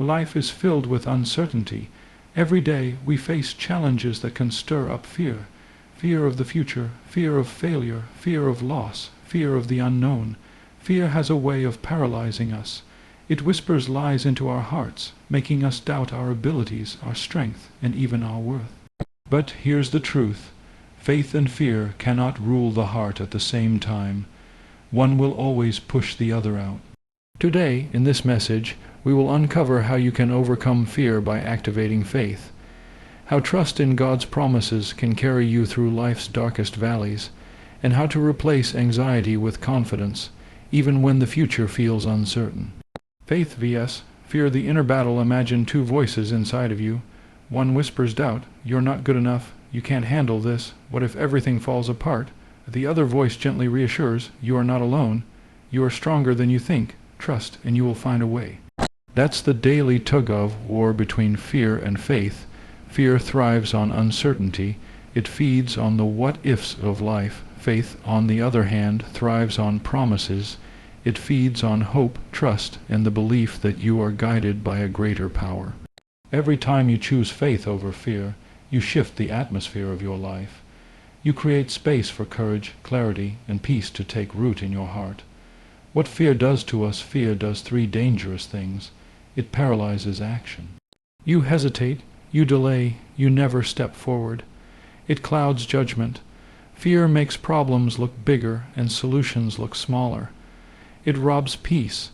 Life is filled with uncertainty. Every day we face challenges that can stir up fear. Fear of the future, fear of failure, fear of loss, fear of the unknown. Fear has a way of paralyzing us. It whispers lies into our hearts, making us doubt our abilities, our strength, and even our worth. But here's the truth. Faith and fear cannot rule the heart at the same time. One will always push the other out. Today, in this message, we will uncover how you can overcome fear by activating faith, how trust in God's promises can carry you through life's darkest valleys, and how to replace anxiety with confidence, even when the future feels uncertain. Faith vs. fear. The inner battle. Imagine two voices inside of you. One whispers doubt, you're not good enough, you can't handle this, what if everything falls apart? The other voice gently reassures, you are not alone, you are stronger than you think, trust and you will find a way. That's the daily tug-of war between fear and faith. Fear thrives on uncertainty. It feeds on the what-ifs of life. Faith, on the other hand, thrives on promises. It feeds on hope, trust, and the belief that you are guided by a greater power. Every time you choose faith over fear, you shift the atmosphere of your life. You create space for courage, clarity, and peace to take root in your heart. What fear does to us, fear does three dangerous things. It paralyzes action. You hesitate, you delay, you never step forward. It clouds judgment. Fear makes problems look bigger and solutions look smaller. It robs peace.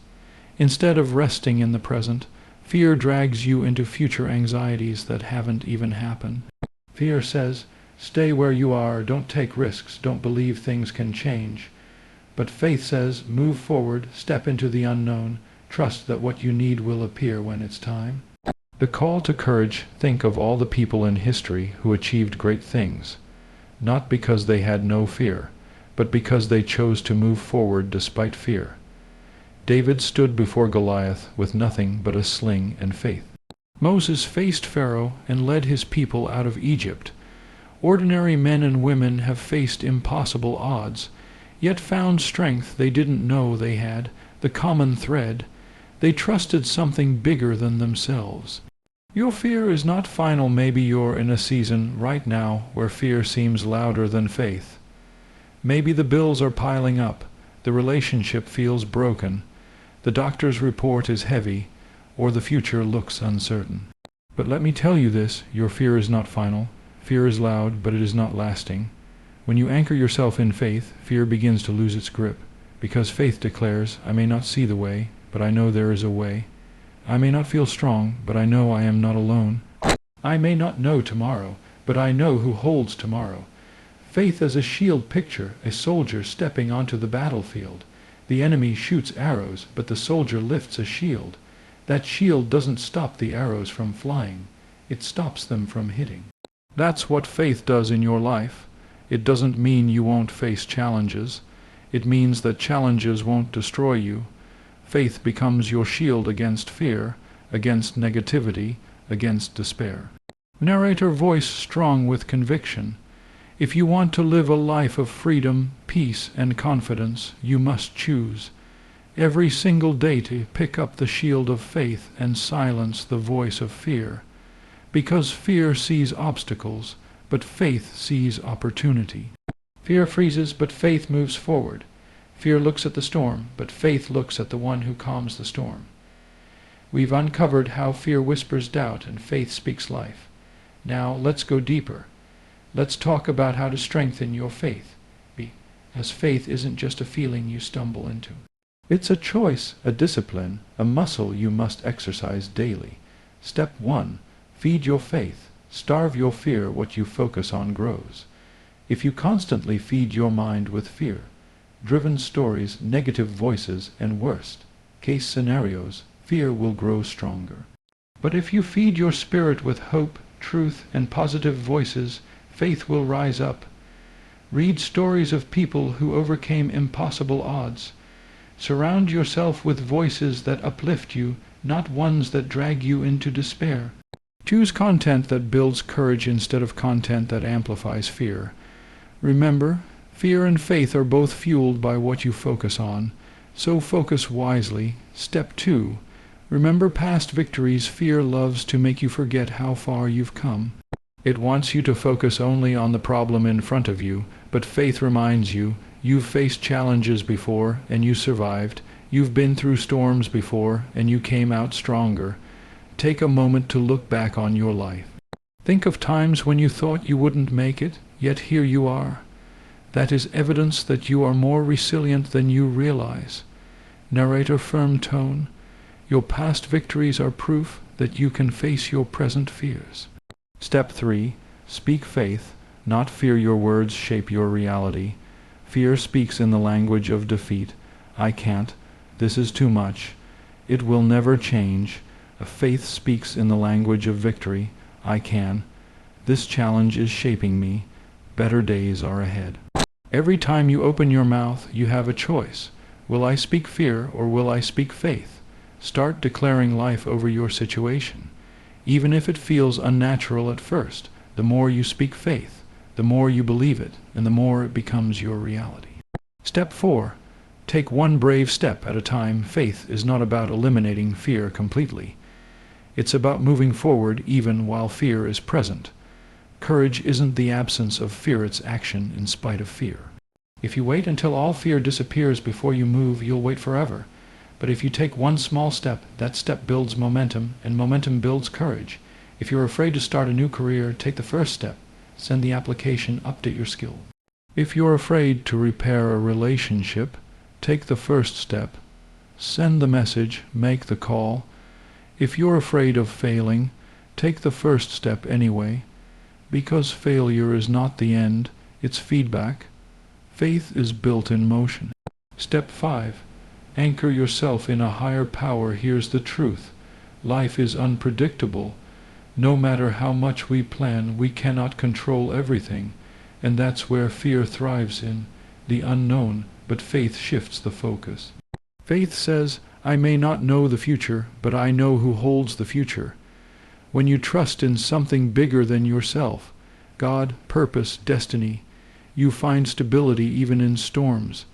Instead of resting in the present, fear drags you into future anxieties that haven't even happened. Fear says, stay where you are, don't take risks, don't believe things can change. But faith says, move forward, step into the unknown, trust that what you need will appear when it's time. The call to courage. Think of all the people in history who achieved great things, not because they had no fear, but because they chose to move forward despite fear. David stood before Goliath with nothing but a sling and faith. Moses faced Pharaoh and led his people out of Egypt. Ordinary men and women have faced impossible odds, yet found strength they didn't know they had, the common thread. They trusted something bigger than themselves. Your fear is not final. Maybe you're in a season right now where fear seems louder than faith. Maybe the bills are piling up, the relationship feels broken, the doctor's report is heavy, or the future looks uncertain. But let me tell you this, your fear is not final. Fear is loud, but it is not lasting. When you anchor yourself in faith, fear begins to lose its grip, because faith declares, I may not see the way, but I know there is a way. I may not feel strong, but I know I am not alone. I may not know tomorrow, but I know who holds tomorrow. Faith as a shield. Picture a soldier stepping onto the battlefield. The enemy shoots arrows, but the soldier lifts a shield. That shield doesn't stop the arrows from flying. It stops them from hitting. That's what faith does in your life. It doesn't mean you won't face challenges. It means that challenges won't destroy you. Faith becomes your shield against fear, against negativity, against despair. Narrator voice strong with conviction. If you want to live a life of freedom, peace, and confidence, you must choose every single day to pick up the shield of faith and silence the voice of fear. Because fear sees obstacles, but faith sees opportunity. Fear freezes, but faith moves forward. Fear looks at the storm, but faith looks at the one who calms the storm. We've uncovered how fear whispers doubt and faith speaks life. Now let's go deeper. Let's talk about how to strengthen your faith, as faith isn't just a feeling you stumble into. It's a choice, a discipline, a muscle you must exercise daily. Step 1. Feed your faith. Starve your fear. What you focus on grows. If you constantly feed your mind with fear, driven stories, negative voices, and worst-case scenarios, fear will grow stronger. But if you feed your spirit with hope, truth, and positive voices, faith will rise up. Read stories of people who overcame impossible odds. Surround yourself with voices that uplift you, not ones that drag you into despair. Choose content that builds courage instead of content that amplifies fear. Remember, fear and faith are both fueled by what you focus on, so focus wisely. Step 2. Remember past victories. Fear loves to make you forget how far you've come. It wants you to focus only on the problem in front of you, but faith reminds you, you've faced challenges before and you survived. You've been through storms before and you came out stronger. Take a moment to look back on your life. Think of times when you thought you wouldn't make it, yet here you are. That is evidence that you are more resilient than you realize. Narrator, firm tone. Your past victories are proof that you can face your present fears. Step 3. Speak faith, not fear. Your words shape your reality. Fear speaks in the language of defeat. I can't. This is too much. It will never change. Faith speaks in the language of victory. I can. This challenge is shaping me. Better days are ahead. Every time you open your mouth, you have a choice. Will I speak fear or will I speak faith? Start declaring life over your situation. Even if it feels unnatural at first, the more you speak faith, the more you believe it, and the more it becomes your reality. Step 4. Take one brave step at a time. Faith is not about eliminating fear completely. It's about moving forward even while fear is present. Courage isn't the absence of fear, it's action in spite of fear. If you wait until all fear disappears before you move, you'll wait forever. But if you take one small step, that step builds momentum, and momentum builds courage. If you're afraid to start a new career, take the first step. Send the application, update your skill. If you're afraid to repair a relationship, take the first step. Send the message, make the call. If you're afraid of failing, take the first step anyway. Because failure is not the end, it's feedback. Faith is built in motion. Step 5. Anchor yourself in a higher power. Here's the truth. Life is unpredictable. No matter how much we plan, we cannot control everything. And that's where fear thrives, in the unknown, but faith shifts the focus. Faith says, I may not know the future, but I know who holds the future. When you trust in something bigger than yourself, God, purpose, destiny, you find stability even in storms.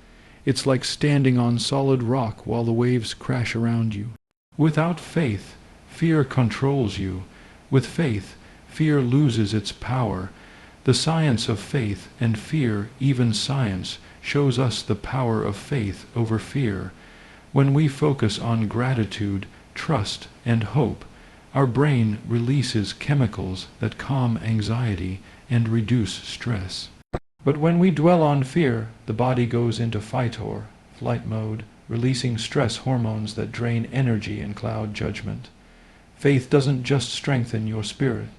It's like standing on solid rock while the waves crash around you. Without faith, fear controls you. With faith, fear loses its power. The science of faith and fear, even science, shows us the power of faith over fear. When we focus on gratitude, trust, and hope, our brain releases chemicals that calm anxiety and reduce stress. But when we dwell on fear, the body goes into fight or flight mode, releasing stress hormones that drain energy and cloud judgment. Faith doesn't just strengthen your spirit,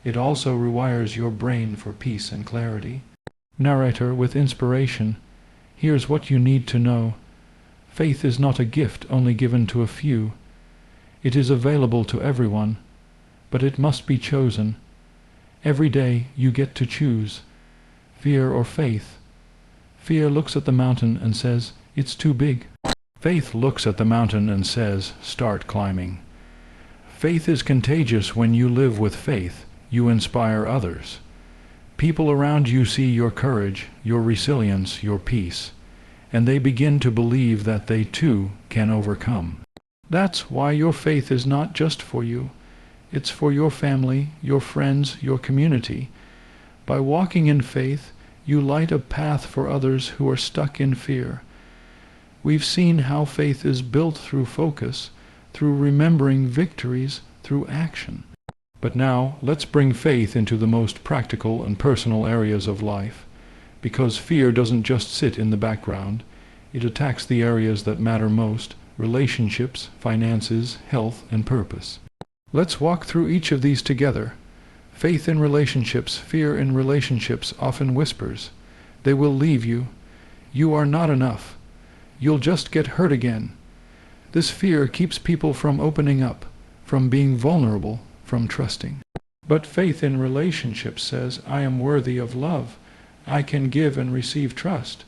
it also rewires your brain for peace and clarity. Narrator, with inspiration, here's what you need to know. Faith is not a gift only given to a few. It is available to everyone, but it must be chosen. Every day you get to choose. Fear or faith. Fear looks at the mountain and says, it's too big. Faith looks at the mountain and says, start climbing. Faith is contagious. When you live with faith, you inspire others. People around you see your courage, your resilience, your peace, and they begin to believe that they too can overcome. That's why your faith is not just for you. It's for your family, your friends, your community. By walking in faith, you light a path for others who are stuck in fear. We've seen how faith is built through focus, through remembering victories, through action. But now, let's bring faith into the most practical and personal areas of life, because fear doesn't just sit in the background. It attacks the areas that matter most: relationships, finances, health, and purpose. Let's walk through each of these together. Faith in relationships. Fear in relationships often whispers, they will leave you. You are not enough. You'll just get hurt again. This fear keeps people from opening up, from being vulnerable, from trusting. But faith in relationships says, I am worthy of love. I can give and receive trust.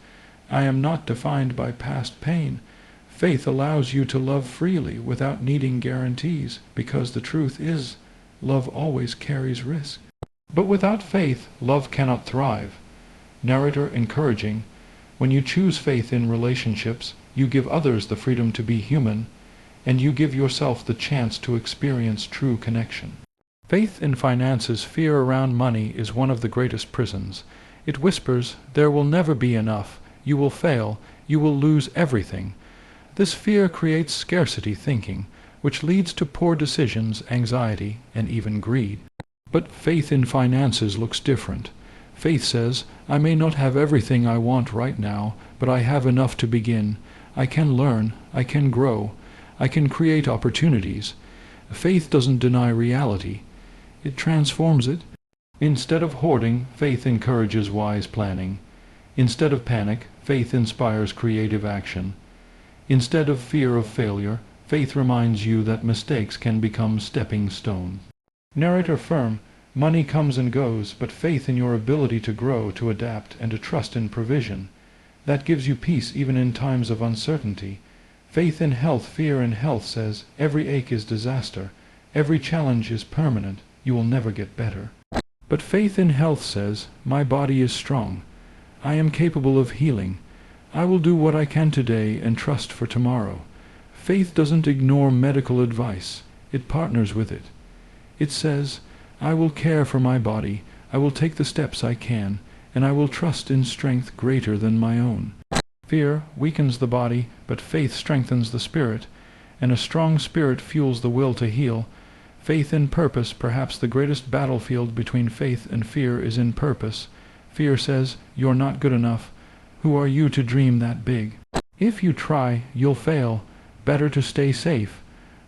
I am not defined by past pain. Faith allows you to love freely without needing guarantees, because the truth is, love always carries risk. But without faith, love cannot thrive. Narrator, encouraging, when you choose faith in relationships, you give others the freedom to be human. and you give yourself the chance to experience true connection. Faith in finances. Fear around money is one of the greatest prisons. It whispers, there will never be enough, you will fail, you will lose everything. This fear creates scarcity thinking, which leads to poor decisions, anxiety, and even greed. But faith in finances looks different. Faith says, I may not have everything I want right now, but I have enough to begin. I can learn, I can grow, I can create opportunities. Faith doesn't deny reality. It transforms it. Instead of hoarding, faith encourages wise planning. Instead of panic, faith inspires creative action. Instead of fear of failure, faith reminds you that mistakes can become stepping stones. Narrator firm, money comes and goes, but faith in your ability to grow, to adapt, and to trust in provision. That gives you peace even in times of uncertainty. Faith in health. Fear in health says, every ache is disaster, every challenge is permanent, you will never get better. But faith in health says, my body is strong, I am capable of healing, I will do what I can today and trust for tomorrow. Faith doesn't ignore medical advice, it partners with it. It says, I will care for my body, I will take the steps I can, and I will trust in strength greater than my own. Fear weakens the body, but faith strengthens the spirit, and a strong spirit fuels the will to heal. Faith in purpose. Perhaps the greatest battlefield between faith and fear is in purpose. Fear says, you're not good enough. Who are you to dream that big? If you try, you'll fail. Better to stay safe.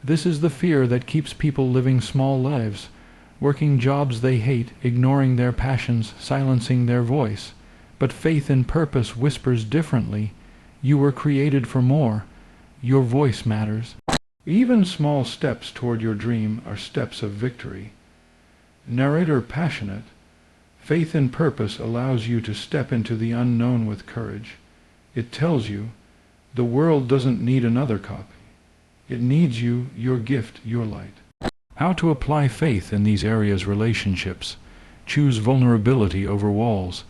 This is the fear that keeps people living small lives, working jobs they hate, ignoring their passions, silencing their voice. But faith in purpose whispers differently. You were created for more. Your voice matters. Even small steps toward your dream are steps of victory. Narrator passionate. Faith in purpose allows you to step into the unknown with courage. It tells you, the world doesn't need another copy. It needs you, your gift, your light. How to apply faith in these areas. Relationships. Choose vulnerability over walls.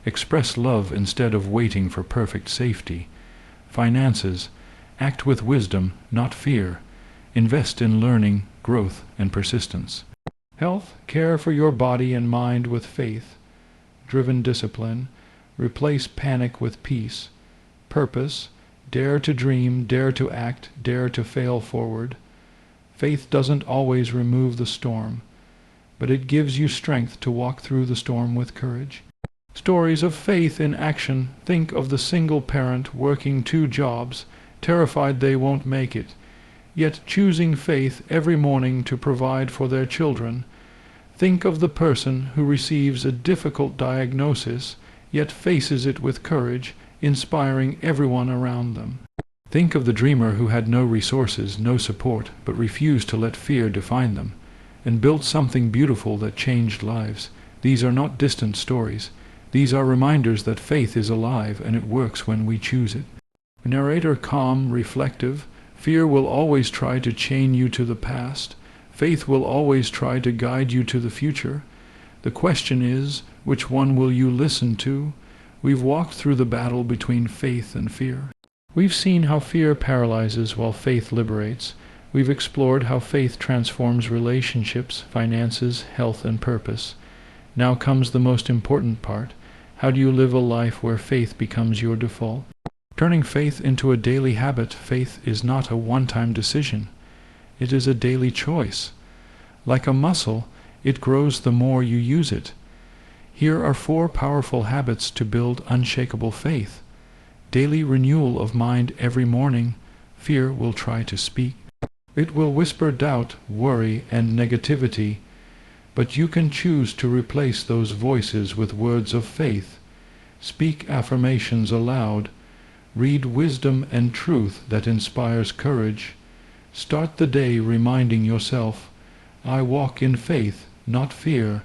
Express love instead of waiting for perfect safety. Finances. Act with wisdom, not fear. Invest in learning, growth, and persistence. Health. Care for your body and mind with faith-driven discipline. Replace panic with peace. Purpose. Dare to dream, dare to act, dare to fail forward. Faith doesn't always remove the storm, but it gives you strength to walk through the storm with courage. Stories of faith in action. Think of the single parent working 2 jobs, terrified they won't make it, yet choosing faith every morning to provide for their children. Think of the person who receives a difficult diagnosis, yet faces it with courage, inspiring everyone around them. Think of the dreamer who had no resources, no support, but refused to let fear define them, and built something beautiful that changed lives. These are not distant stories. These are reminders that faith is alive and it works when we choose it. Narrator calm, reflective. Fear will always try to chain you to the past. Faith will always try to guide you to the future. The question is, which one will you listen to? We've walked through the battle between faith and fear. We've seen how fear paralyzes while faith liberates. We've explored how faith transforms relationships, finances, health, and purpose. Now comes the most important part. How do you live a life where faith becomes your default? Turning faith into a daily habit. Faith is not a one-time decision. It is a daily choice. Like a muscle, it grows the more you use it. Here are 4 powerful habits to build unshakable faith. Daily renewal of mind every morning. Fear will try to speak. It will whisper doubt, worry, and negativity, but you can choose to replace those voices with words of faith. Speak affirmations aloud. Read wisdom and truth that inspires courage. Start the day reminding yourself, I walk in faith, not fear.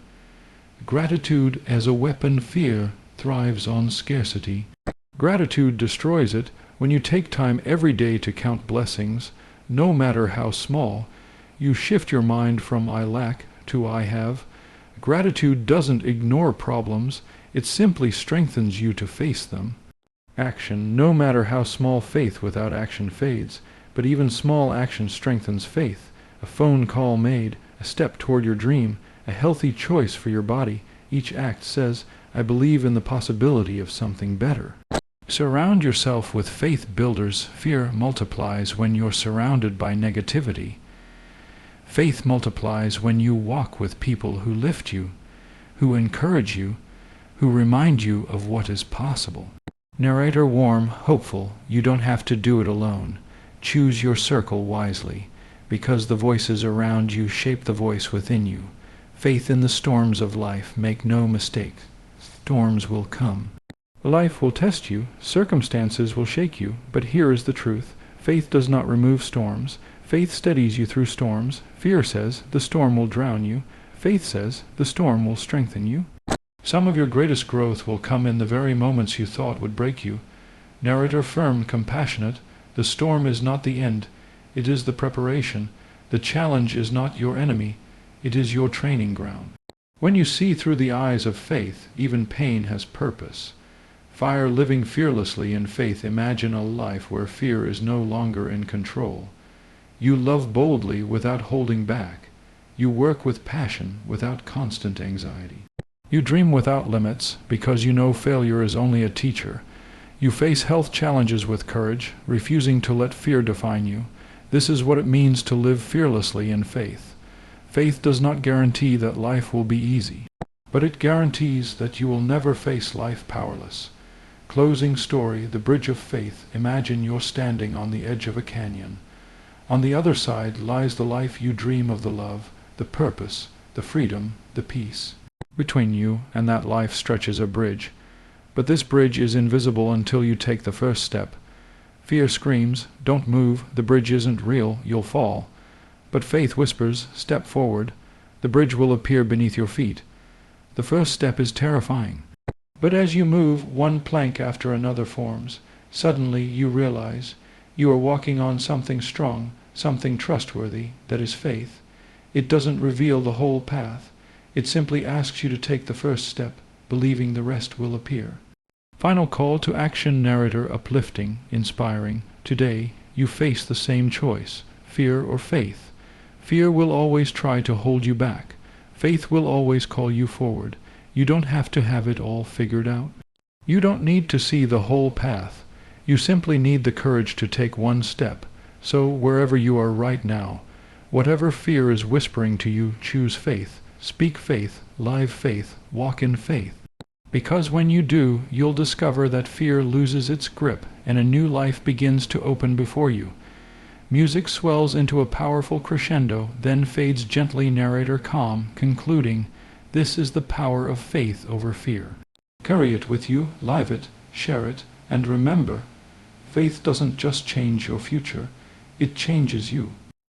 Gratitude as a weapon. Fear thrives on scarcity. Gratitude destroys it. When you take time every day to count blessings, no matter how small, you shift your mind from I lack to I have. Gratitude doesn't ignore problems, it simply strengthens you to face them. Action. No matter how small, faith without action fades. but even small action strengthens faith. A phone call made, a step toward your dream, a healthy choice for your body. Each act says, I believe in the possibility of something better. Surround yourself with faith builders. Fear multiplies when you're surrounded by negativity. Faith multiplies when you walk with people who lift you, who encourage you, who remind you of what is possible. Narrator warm, hopeful. You don't have to do it alone. Choose your circle wisely, because the voices around you shape the voice within you. Faith in the storms of life. Make no mistake. Storms will come. Life will test you. Circumstances will shake you. But here is the truth. Faith does not remove storms. Faith steadies you through storms. Fear says the storm will drown you. Faith says the storm will strengthen you. Some of your greatest growth will come in the very moments you thought would break you. Narrator firm, compassionate. The storm is not the end. It is the preparation. The challenge is not your enemy. It is your training ground. When you see through the eyes of faith, even pain has purpose. Fire living fearlessly in faith. Imagine a life where fear is no longer in control. You love boldly without holding back. You work with passion without constant anxiety. You dream without limits because you know failure is only a teacher. You face health challenges with courage, refusing to let fear define you. This is what it means to live fearlessly in faith. Faith does not guarantee that life will be easy, but it guarantees that you will never face life powerless. Closing story, the bridge of faith. Imagine you're standing on the edge of a canyon. On the other side lies the life you dream of, the love, the purpose, the freedom, the peace. Between you and that life stretches a bridge, but this bridge is invisible until you take the first step. Fear screams, don't move, the bridge isn't real, you'll fall. But faith whispers, step forward, the bridge will appear beneath your feet. The first step is terrifying, but as you move, one plank after another forms. Suddenly you realize you are walking on something strong, something trustworthy, that is faith. It doesn't reveal the whole path. It simply asks you to take the first step, believing the rest will appear. Final call to action. Narrator uplifting, inspiring. Today, you face the same choice, fear or faith. Fear will always try to hold you back. Faith will always call you forward. You don't have to have it all figured out. You don't need to see the whole path. You simply need the courage to take one step. So, wherever you are right now, whatever fear is whispering to you, choose faith. Speak faith, live faith, walk in faith. Because when you do, you'll discover that fear loses its grip and a new life begins to open before you. Music swells into a powerful crescendo, then fades gently. Narrator calm, concluding, this is the power of faith over fear. Carry it with you, live it, share it, and remember, faith doesn't just change your future, it changes you.